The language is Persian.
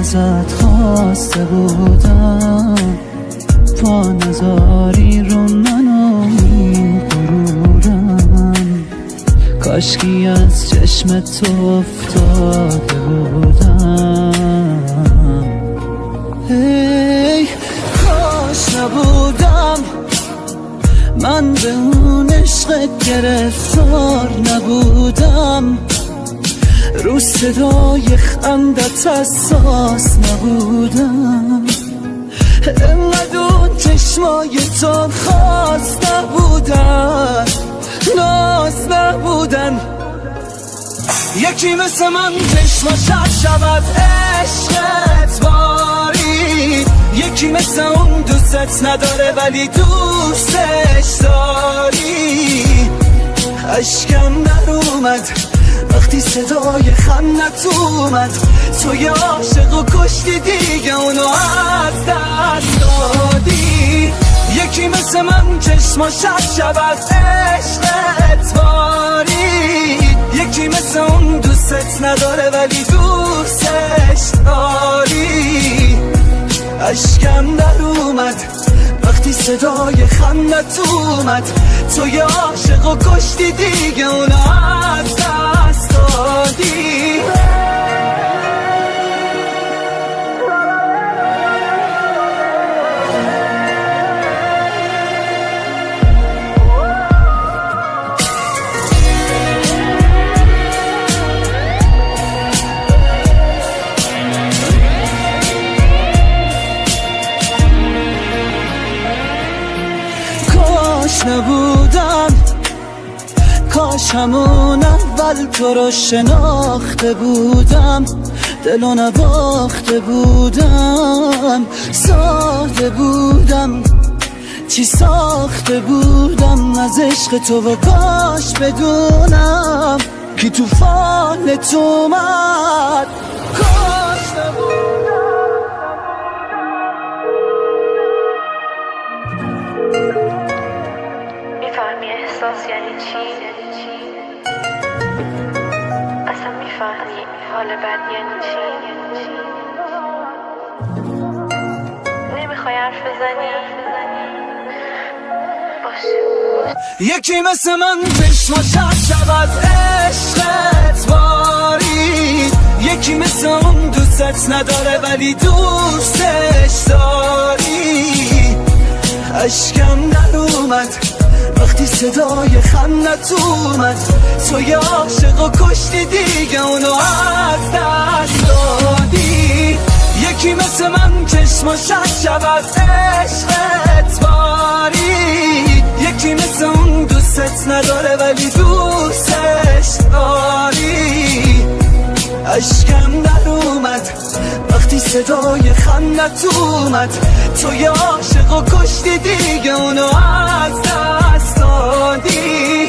ازت خواسته بودم، پا نذاری رو منو این غرورم، کاشکی از چشم تو افتاده بودم. ای کاش نبودم من به اون عشقت گرفتار نبودم، رو صدای خندت حساس نبودم، انقدر اون چشمای تو خاص نبودن، ناز نبودن. یکی مثل من چشماش شود عشقت باری، یکی مثل اون دوستت نداره ولی دوستش داری. اشکم در اومد وقتی صدای خندت اومد، توی عاشق و کشتی دیگه اونو از دست دادی. یکی مثل من چشماش شود عشقت باری، یکی مثل اون دوستت نداره ولی دوستش داری. اشکم در اومد وقتی صدای خندت اومد، توی عاشق و کشتی دیگه اونو از دست دادی. کاش نبودم، کاش همون اول تو رو شناخته بودم، دلو نباخته بودم، ساخته بودم چی ساخته بودم از عشق تو، و کاش بدونم کی توفان تو اومد. کاش نبودم. میفهمی احساس یعنی چی؟ اصلا میفهمی حال بد یعنی چی؟ نمیخوای حرف بزنی؟ باشه. یکی مثل من چشماش شود عشقت باری، یکی مثل اون دوستت نداره ولی دوستش داری. اشکم در اومد وقتی صدای خندت اومد، توی عاشق و کشتی دیگه اونو از دست دادی. یکی مثل من چشماش شود عشقت باری، یکی مثل اون دوستت نداره ولی دوستش داری. اشکم در اومد وقتی صدای خندت اومد، توی عاشق و کشتی دیگه اونو از دست دادی.